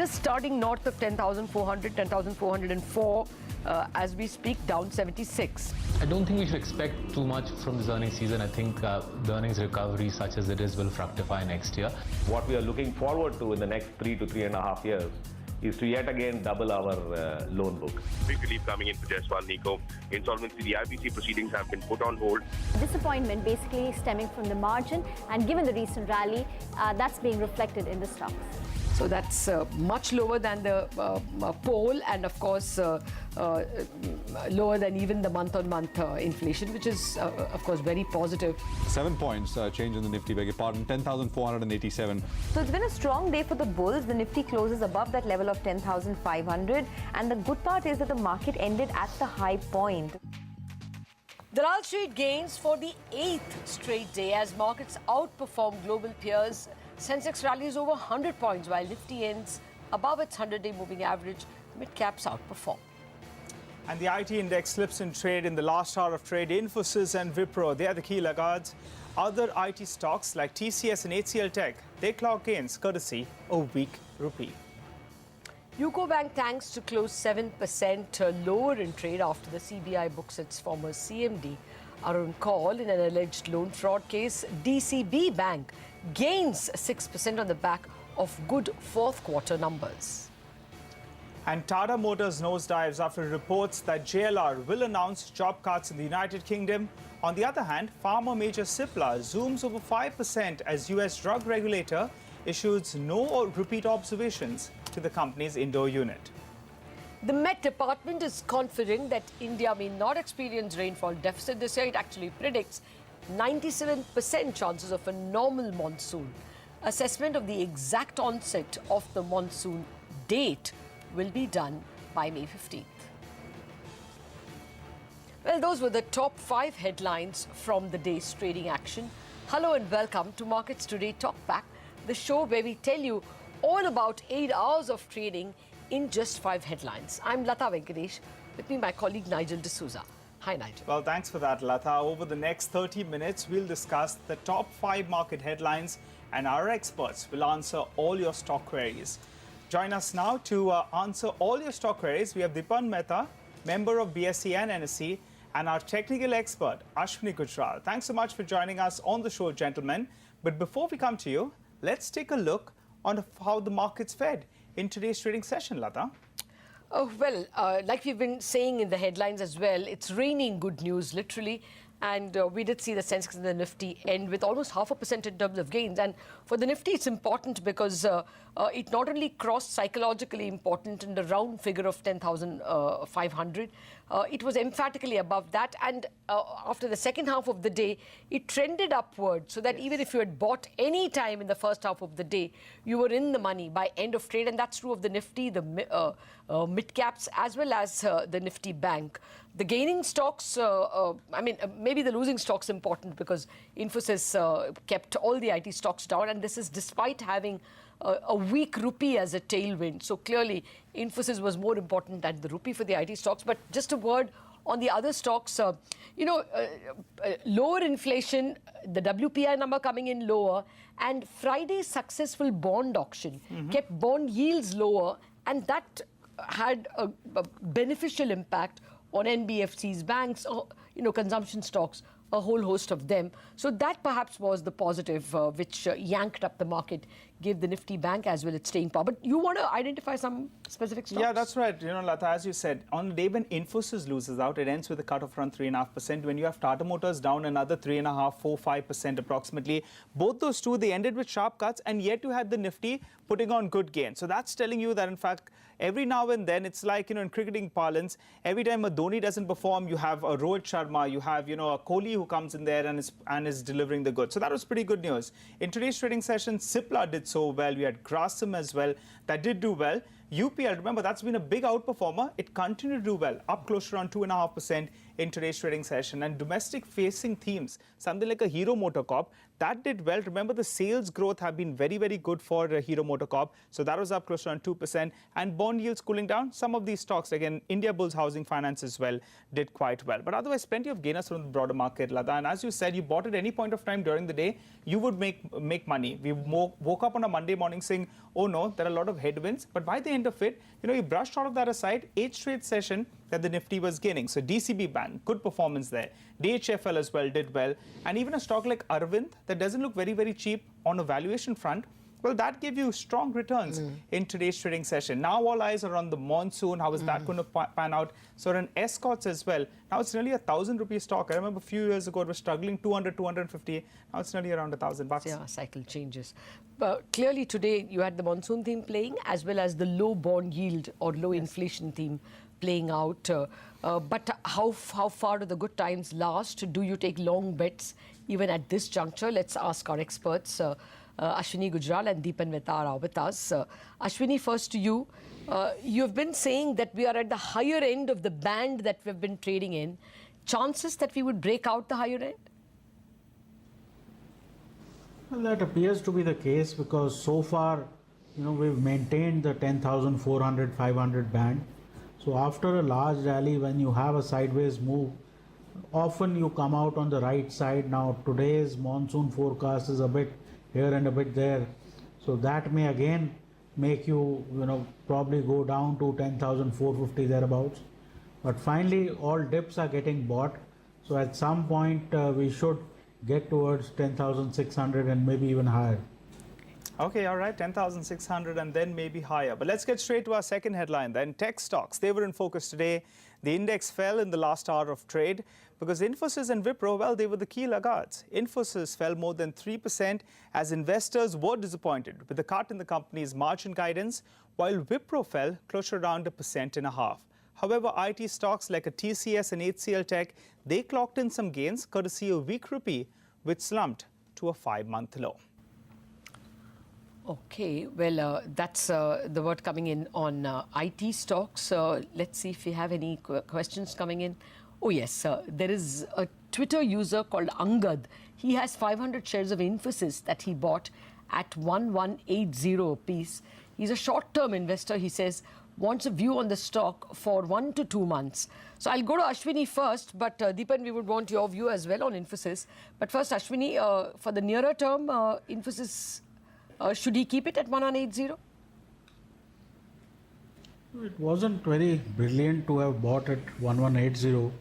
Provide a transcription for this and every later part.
just starting north of 10,400, 10,404 as we speak, down 76. I don't think we should expect too much from this earnings season. I think the earnings recovery, such as it is, will fructify next year. What we are looking forward to in the next 3 to 3.5 years is to yet again double our loan book. Big relief coming in for Jaiswal Nico. Insolvency, the IBC proceedings have been put on hold. Disappointment basically stemming from the margin, and given the recent rally, that's being reflected in the stocks. So that's much lower than the poll, and of course lower than even the month-on-month inflation, which is of course very positive. 7 points change in the Nifty, beg your pardon, 10,487. So it's been a strong day for the bulls. The Nifty closes above that level of 10,500, and the good part is that the market ended at the high point. Dalal Street gains for the 8th straight day as markets outperform global peers. Sensex rallies over 100 points while Nifty ends above its 100-day moving average. Mid-caps outperform. And the IT index slips in trade in the last hour of trade. Infosys and Wipro, they are the key laggards. Other IT stocks like TCS and HCL Tech, they clock gains courtesy of weak rupee. UCO Bank tanks to close 7% lower in trade after the CBI books its former CMD Arun Kaul in an alleged loan fraud case. DCB Bank gains 6% on the back of good fourth quarter numbers. And Tata Motors nosedives after reports that JLR will announce job cuts in the United Kingdom. On the other hand, pharma major Cipla zooms over 5% as US drug regulator issues no repeat observations to the company's Indo unit. The Met Department is confident that India may not experience rainfall deficit this year. It actually predicts 97% chances of a normal monsoon. Assessment of the exact onset of the monsoon date will be done by May 15th. Well, those were the top 5 headlines from the day's trading action. Hello and welcome to Markets Today Talkback, the show where we tell you all about 8 hours of trading in just 5 headlines. I'm Lata Venkatesh, with me my colleague Nigel D'Souza. Hi, Nigel. Well, thanks for that, Lata. Over the next 30 minutes, we'll discuss the top 5 market headlines, and our experts will answer all your stock queries. Join us now to answer all your stock queries. We have Dipan Mehta, member of BSE and NSE, and our technical expert, Ashwini Gujral. Thanks so much for joining us on the show, gentlemen. But before we come to you, let's take a look on how the markets fared in today's trading session, Lata. Oh, well, like we've been saying in the headlines as well, it's raining good news, literally. And we did see the Sensex and the Nifty end with almost 0.5% in terms of gains. And for the Nifty, it's important because it not only crossed psychologically important in the round figure of 10,500, it was emphatically above that. And after the second half of the day, it trended upward so that even if you had bought any time in the first half of the day, you were in the money by end of trade. And that's true of the Nifty, the mid caps, as well as the Nifty Bank. The gaining stocks, maybe the losing stocks important because Infosys kept all the IT stocks down, and this is despite having a weak rupee as a tailwind. So clearly, Infosys was more important than the rupee for the IT stocks. But just a word on the other stocks, lower inflation, the WPI number coming in lower, and Friday's successful bond auction kept bond yields lower, and that had a beneficial impact on NBFCs, banks, consumption stocks, a whole host of them. So that perhaps was the positive which yanked up the market, gave the Nifty Bank as well its staying power. But you want to identify some specific stocks? Yeah, that's right. Lata, as you said, on the day when Infosys loses out, it ends with a cut of around 3.5%. When you have Tata Motors down another 3.5%, 4%, 5% approximately, both those two, they ended with sharp cuts, and yet you had the Nifty putting on good gains. So that's telling you that, in fact, every now and then, it's like, in cricketing parlance, every time a Dhoni doesn't perform, you have a Rohit Sharma, you have, a Kohli who comes in there and is delivering the goods. So that was pretty good news. In today's trading session, Cipla did so well. We had Grasim as well that did do well. UPL, remember, that's been a big outperformer. It continued to do well, up close to around 2.5%. in today's trading session. And domestic-facing themes, something like a Hero MotoCorp, that did well. Remember, the sales growth have been very, very good for Hero MotoCorp. So that was up close to around 2%. And bond yields cooling down. Some of these stocks, again, India Bulls Housing Finance as well, did quite well. But otherwise, plenty of gainers from the broader market, Lata. And as you said, you bought at any point of time during the day, you would make money. We woke up on a Monday morning saying, oh no, there are a lot of headwinds. But by the end of it, you brushed all of that aside. 8th straight session that the Nifty was gaining. So DCB Bank, good performance there. DHFL as well did well. And even a stock like Arvind that doesn't look very, very cheap on a valuation front, well, that gave you strong returns in today's trading session. Now all eyes are on the monsoon. How is that going to pan out? So on Escorts as well. Now it's nearly ₹1,000 stock. I remember a few years ago it was struggling 200, 250. Now it's nearly around $1,000. Yeah, cycle changes. But clearly today you had the monsoon theme playing as well as the low bond yield or low inflation theme playing out. But how far do the good times last? Do you take long bets even at this juncture? Let's ask our experts. Ashwini Gujral and Deepan Mehta are with us. Ashwini, first to you. You've been saying that we are at the higher end of the band that we've been trading in. Chances that we would break out the higher end? Well, that appears to be the case because so far, we've maintained the 10,400, 500 band. So after a large rally, when you have a sideways move, often you come out on the right side. Now today's monsoon forecast is a bit here and a bit there. So that may again make you, probably go down to 10,450 thereabouts. But finally, all dips are getting bought. So at some point, we should get towards 10,600 and maybe even higher. Okay, all right, 10,600 and then maybe higher. But let's get straight to our second headline then. Tech stocks, they were in focus today. The index fell in the last hour of trade because Infosys and Wipro, well, they were the key laggards. Infosys fell more than 3% as investors were disappointed with the cut in the company's margin guidance, while Wipro fell close to around 1.5%. However, IT stocks like a TCS and HCL Tech, they clocked in some gains courtesy of weak rupee, which slumped to a 5-month low. Okay, well, that's the word coming in on IT stocks. Let's see if we have any questions coming in. Oh, yes, there is a Twitter user called Angad. He has 500 shares of Infosys that he bought at 1180 a piece. He's a short-term investor, he says, wants a view on the stock for 1 to 2 months. So I'll go to Ashwini first, but Deepan, we would want your view as well on Infosys. But first, Ashwini, for the nearer term, Infosys, should he keep it at 1180? It wasn't very brilliant to have bought at 1180,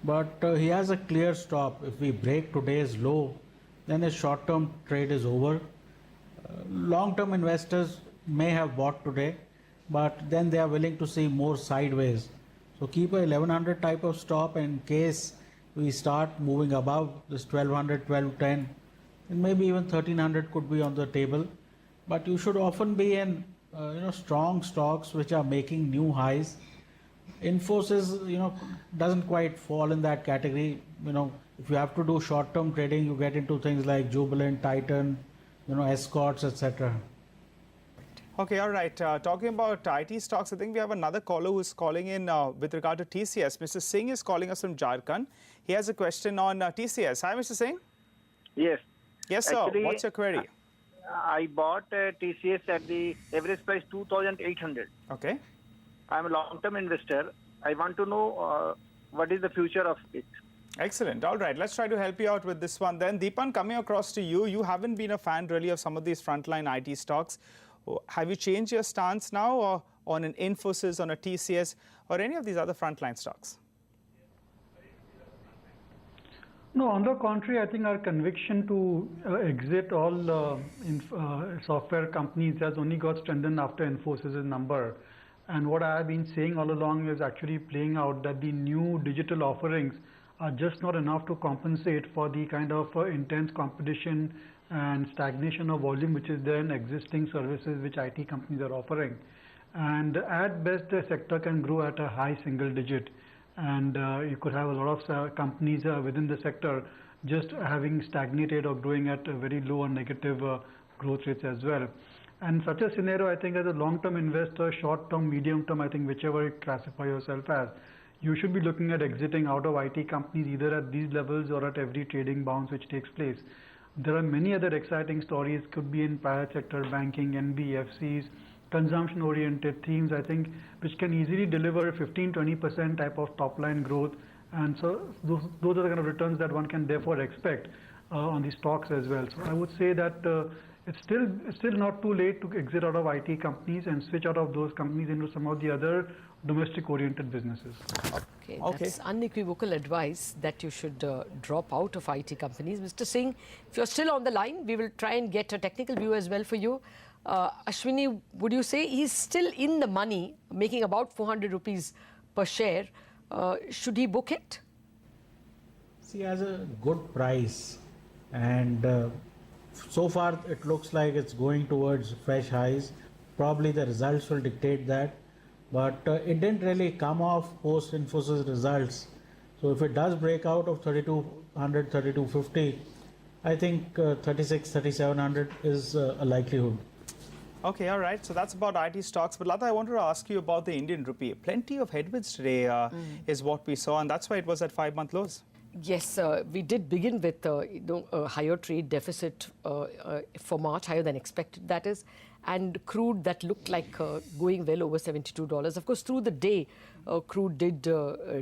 but he has a clear stop. If we break today's low, then his short-term trade is over. Long-term investors may have bought today, but then they are willing to see more sideways. So keep a 1100 type of stop in case we start moving above this 1200, 1210, and maybe even 1300 could be on the table. But you should often be in strong stocks which are making new highs. Infosys, doesn't quite fall in that category. If you have to do short-term trading, you get into things like Jubilant, Titan, Escorts, etc. Okay, all right. Talking about IT stocks, I think we have another caller who is calling in with regard to TCS. Mr. Singh is calling us from Jharkhand. He has a question on TCS. Hi, Mr. Singh. Yes. Yes, sir. Actually, what's your query? I bought TCS at the average price 2,800. Okay. I'm a long-term investor. I want to know what is the future of it. Excellent. All right. Let's try to help you out with this one then. Deepan, coming across to you, you haven't been a fan really of some of these frontline IT stocks. Have you changed your stance now or on an Infosys, on a TCS, or any of these other frontline stocks? No, on the contrary, I think our conviction to exit all software companies has only got strengthened after Infosys' number. And what I have been saying all along is actually playing out, that the new digital offerings are just not enough to compensate for the kind of intense competition and stagnation of volume which is there in existing services which IT companies are offering. And at best, the sector can grow at a high single digit. And you could have a lot of companies within the sector just having stagnated or growing at a very low or negative growth rates as well. And such a scenario, I think, as a long-term investor, short-term, medium-term, I think whichever you classify yourself as, you should be looking at exiting out of IT companies either at these levels or at every trading bounce which takes place. There are many other exciting stories, could be in private sector banking, NBFCs, consumption-oriented themes, I think, which can easily deliver 15-20% type of top-line growth. And so those are the kind of returns that one can therefore expect on the stocks as well. So I would say that it's still not too late to exit out of IT companies and switch out of those companies into some of the other domestic-oriented businesses. Okay, that's unequivocal advice that you should drop out of IT companies. Mr. Singh, if you're still on the line, we will try and get a technical view as well for you. Ashwini, would you say he's still in the money, making about 400 rupees per share? Should he book it? See, has a good price, and so far it looks like it's going towards fresh highs. Probably the results will dictate that, but it didn't really come off post Infosys results. So if it does break out of 3200, 3250, I think 36, 3700 is a likelihood. Okay, all right. So that's about IT stocks. But Lata, I wanted to ask you about the Indian rupee. Plenty of headwinds today is what we saw, and that's why it was at 5-month lows. Yes, we did begin with a higher trade deficit for March, higher than expected, that is, and crude that looked like going well over $72. Of course, through the day, crude did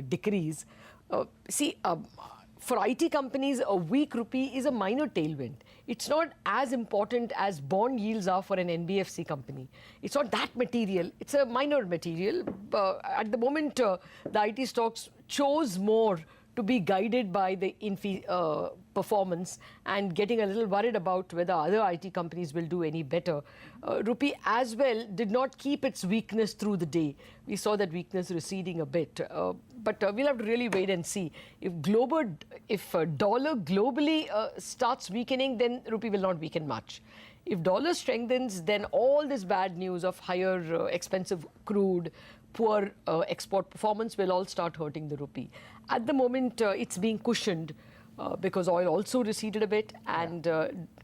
decrease. For IT companies, a weak rupee is a minor tailwind. It's not as important as bond yields are for an NBFC company. It's not that material. It's a minor material. At the moment, the IT stocks chose more to be guided by the performance and getting a little worried about whether other IT companies will do any better. Rupee as well did not keep its weakness through the day. We saw that weakness receding a bit. But we'll have to really wait and see. If dollar globally starts weakening, then rupee will not weaken much. If dollar strengthens, then all this bad news of higher expensive crude, poor export performance will all start hurting the rupee. At the moment, it's being cushioned because oil also receded a bit, and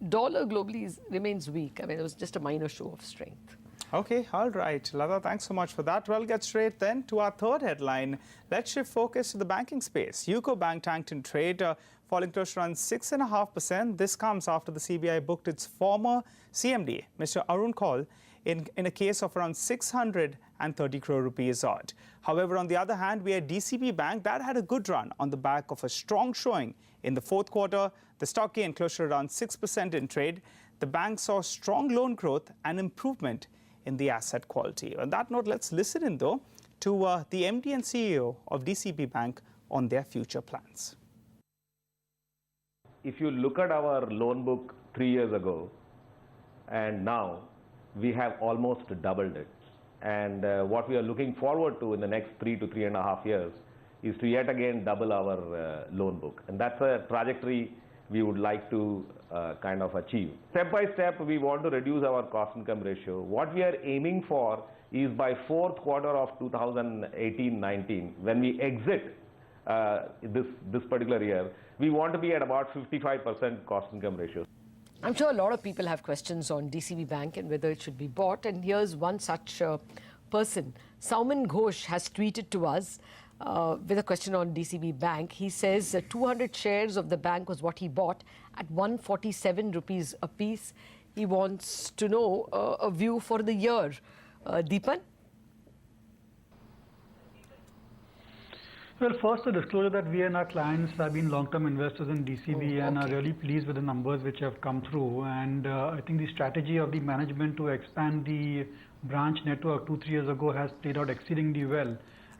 dollar globally remains weak. I mean, it was just a minor show of strength. Okay, all right. Lata, thanks so much for that. Well, get straight then to our third headline. Let's shift focus to the banking space. UCO Bank tanked in trade, falling close to around 6.5%. This comes after the CBI booked its former CMD, Mr. Arun Kaul, in a case of around 630 crore rupees odd. However, on the other hand, we had DCB Bank that had a good run on the back of a strong showing in the fourth quarter. The stock gained close to around 6% in trade. The bank saw strong loan growth and improvement in the asset quality. On that note, let's listen in though to the MD and CEO of DCB Bank on their future plans. If you look at our loan book 3 years ago and now, we have almost doubled it. And what we are looking forward to in the next 3 to 3.5 years is to yet again double our loan book. And that's a trajectory we would like to kind of achieve. Step by step, we want to reduce our cost-income ratio. What we are aiming for is by fourth quarter of 2018-19, when we exit this particular year, we want to be at about 55% cost-income ratio. I'm sure a lot of people have questions on DCB Bank and whether it should be bought. And here's one such person. Sauman Ghosh has tweeted to us with a question on DCB Bank. He says 200 shares of the bank was what he bought at 147 rupees a piece. He wants to know a view for the year. Deepan? Well, first, a disclosure that we and our clients have been long-term investors in DCB and are really pleased with the numbers which have come through. And I think the strategy of the management to expand the branch network 2-3 years ago has played out exceedingly well.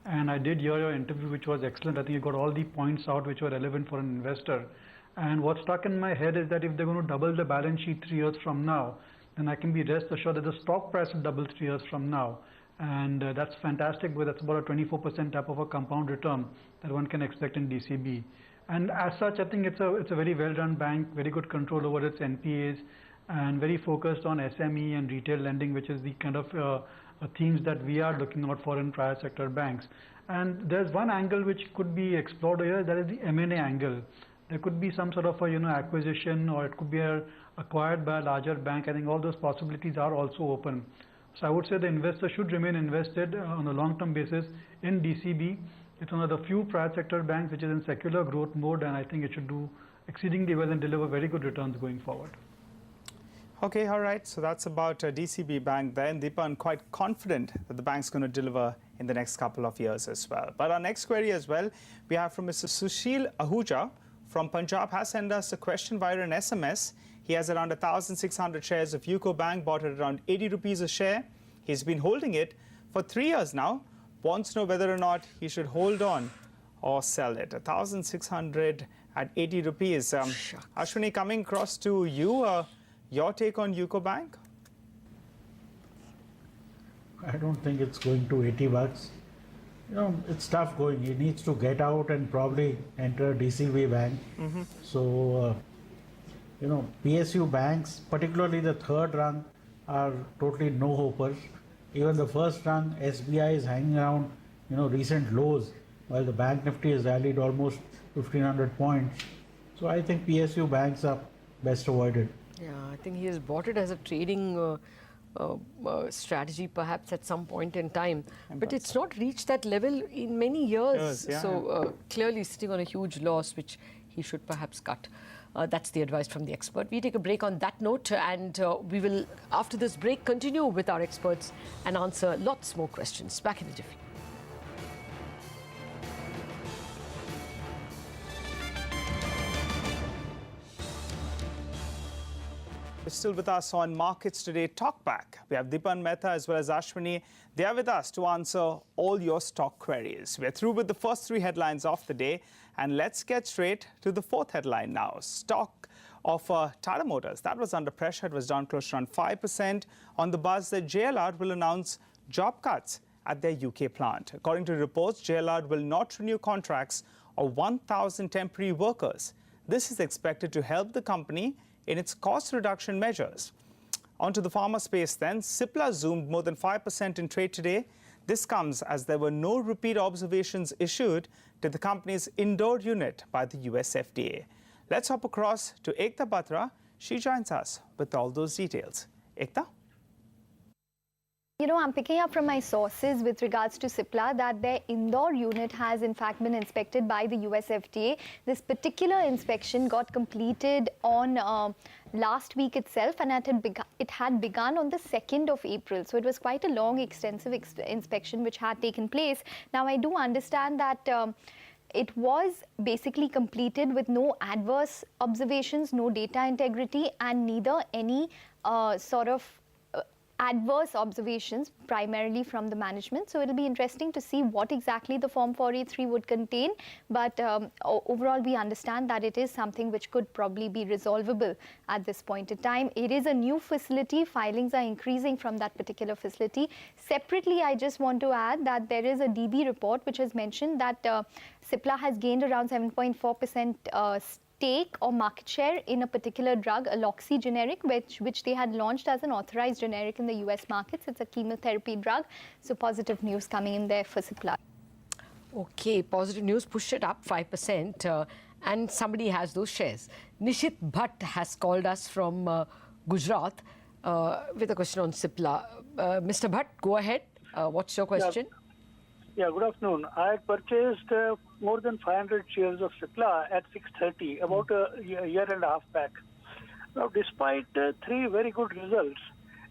And I did hear your interview, which was excellent. I think you got all the points out which were relevant for an investor. And what stuck in my head is that if they're going to double the balance sheet 3 years from now, then I can be rest assured that the stock price will double 3 years from now. And that's fantastic, but that's about a 24% type of a compound return that one can expect in DCB. And as such, I think it's a very well-run bank, very good control over its NPAs, and very focused on SME and retail lending, which is the kind of themes that we are looking out for in private sector banks. And there's one angle which could be explored here, that is the M&A angle. There could be some sort of a acquisition, or it could be acquired by a larger bank. I think all those possibilities are also open. So I would say the investor should remain invested on a long-term basis in DCB. It's one of the few private sector banks which is in secular growth mode, and I think it should do exceedingly well and deliver very good returns going forward. Okay, all right. So that's about DCB Bank there. And Deepan, quite confident that the bank's going to deliver in the next couple of years as well. But our next query as well, we have from Mr. Sushil Ahuja from Punjab, has sent us a question via an SMS. He has around 1,600 shares of UCO Bank, bought at around 80 rupees a share. He's been holding it for 3 years now. Wants to know whether or not he should hold on or sell it. 1,600 at 80 rupees. Ashwini, coming across to you, your take on UCO Bank? I don't think it's going to 80 bucks. You know, it's tough going. He needs to get out and probably enter DCB Bank. So, you know, PSU banks, particularly the third rung, are totally no-hopers. Even the first rung, SBI is hanging around, you know, recent lows, while the Bank Nifty has rallied almost 1,500 points. So I think PSU banks are best avoided. Yeah, I think he has bought it as a trading strategy perhaps at some point in time. But it's not reached that level in many years. So clearly sitting on a huge loss, which he should perhaps cut. That's the advice from the expert. We take a break on that note, and we will, after this break, continue with our experts and answer lots more questions. Back in a jiffy. Still with us on Markets Today Talkback. We have Deepan Mehta as well as Ashwini. They are with us to answer all your stock queries. We're through with the first three headlines of the day, and let's get straight to the fourth headline now. Stock of Tata Motors, that was under pressure. It was down close to around 5% on the buzz that JLR will announce job cuts at their UK plant. According to reports, JLR will not renew contracts of 1,000 temporary workers. This is expected to help the company in its cost reduction measures. Onto the pharma space then, Cipla zoomed more than 5% in trade today. This comes as there were no repeat observations issued to the company's Indore unit by the US FDA. Let's hop across to Ekta Batra. She joins us with all those details. Ekta? You know, I'm picking up from my sources with regards to Cipla that their Indore unit has in fact been inspected by the US FDA. This particular inspection got completed on last week itself, and it had begun on the 2nd of April. So it was quite a long, extensive inspection which had taken place. Now, I do understand that it was basically completed with no adverse observations, no data integrity, and neither any sort of adverse observations, primarily from the management. So it'll be interesting to see what exactly the Form 483 would contain. But overall, we understand that it is something which could probably be resolvable at this point in time. It is a new facility. Filings are increasing from that particular facility. Separately, I just want to add that there is a DB report which has mentioned that Cipla has gained around 7.4% stake or market share in a particular drug, Aloxi generic, which they had launched as an authorized generic in the US markets. It's a chemotherapy drug. So positive news coming in there for Cipla. Okay, positive news, pushed it up 5%, and somebody has those shares. Nishit Bhatt has called us from Gujarat with a question on Cipla. Mr. Bhatt, go ahead. What's your question? Yeah, good afternoon. I had purchased more than 500 shares of Cipla at 630 about a year and a half back. Now, despite three very good results,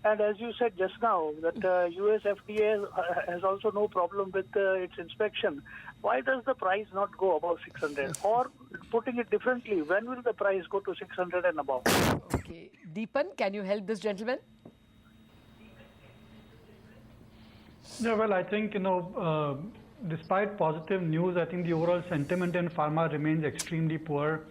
and as you said just now, that US FDA has also no problem with its inspection, why does the price not go above 600? Or, putting it differently, when will the price go to 600 and above? Okay. Deepan, can you help this gentleman? Yeah, well, I think, despite positive news, I think the overall sentiment in pharma remains extremely poor,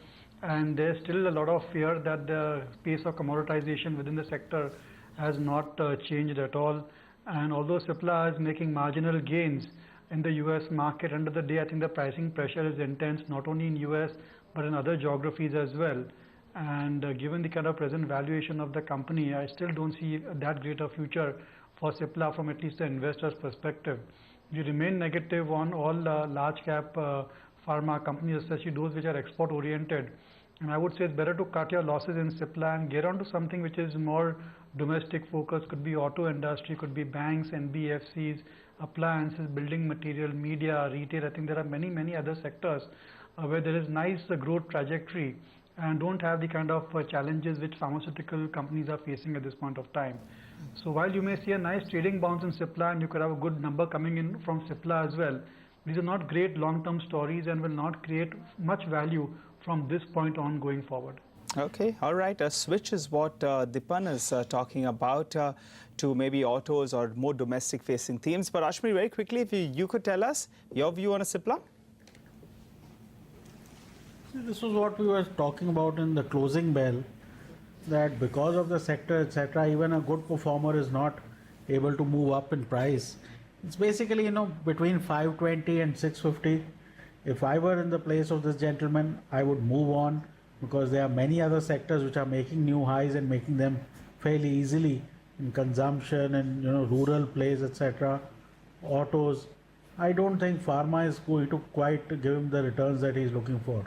and there's still a lot of fear that the pace of commoditization within the sector has not changed at all. And although Cipla is making marginal gains in the US market, end of the day, I think the pricing pressure is intense, not only in US, but in other geographies as well. And given the kind of present valuation of the company, I still don't see that great a future for Cipla from at least the investor's perspective. We remain negative on all large cap pharma companies, especially those which are export oriented, And I would say it's better to cut your losses in Cipla and get onto something which is more domestic focused. Could be auto industry, could be banks, NBFCs, appliances, building material, media, retail. I think there are many other sectors where there is nice growth trajectory and don't have the kind of challenges which pharmaceutical companies are facing at this point of time. So while you may see a nice trading bounce in Cipla and you could have a good number coming in from Cipla as well, these are not great long-term stories and will not create much value from this point on going forward. Okay, all right. A switch is what Dipan is talking about to maybe autos or more domestic-facing themes. But Ashwini, very quickly, if you could tell us your view on a Cipla? This was what we were talking about in the closing bell, that because of the sector, etc., even a good performer is not able to move up in price. It's basically, between 520 and 650. If I were in the place of this gentleman, I would move on, because there are many other sectors which are making new highs and making them fairly easily in consumption and rural plays, etc., autos. I don't think pharma is going to quite give him the returns that he's looking for.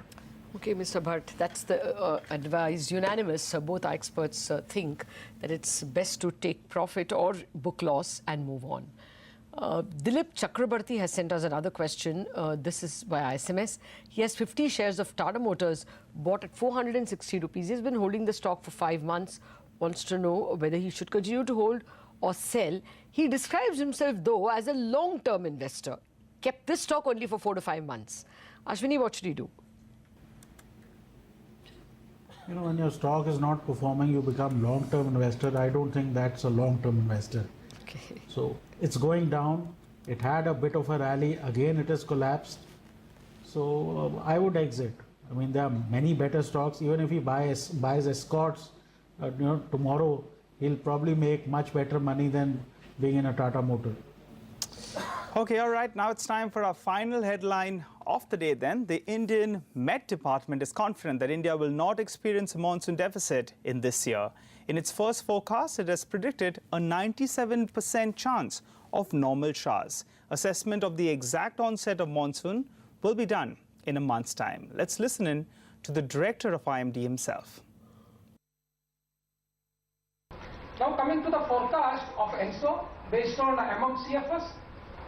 Okay, Mr. Bhatt, that's the advice, unanimous. Both experts think that it's best to take profit or book loss and move on. Dilip Chakrabarti has sent us another question. This is via SMS. He has 50 shares of Tata Motors bought at 460 rupees. He's been holding the stock for 5 months, wants to know whether he should continue to hold or sell. He describes himself, though, as a long-term investor. Kept this stock only for 4 to 5 months. Ashwini, what should he do? When your stock is not performing, you become long-term investor. I don't think that's a long-term investor. Okay. So it's going down. It had a bit of a rally. Again, it has collapsed. So I would exit. I mean, there are many better stocks. Even if he buys Escorts, tomorrow he'll probably make much better money than being in a Tata Motor. Okay, all right. Now it's time for our final headline of the day then. The Indian Met Department is confident that India will not experience a monsoon deficit in this year. In its first forecast, it has predicted a 97% chance of normal showers. Assessment of the exact onset of monsoon will be done in a month's time. Let's listen in to the director of IMD himself. Now coming to the forecast of ENSO based on MMCFS,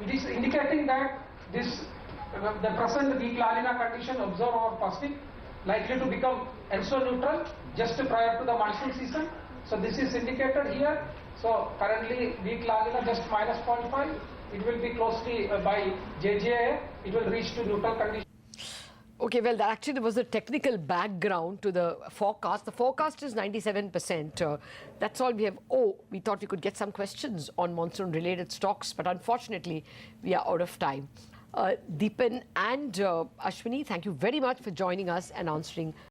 it is indicating that the present weak La Nina condition observed over Pacific likely to become ENSO neutral just prior to the monsoon season. So this is indicated here. So currently weak La Nina just minus 0.5. It will be closely by JJA. It will reach to neutral condition. Okay, well, that actually was the technical background to the forecast. The forecast is 97%. That's all we have. We thought we could get some questions on monsoon-related stocks, but unfortunately, we are out of time. Deepan and Ashwini, thank you very much for joining us and answering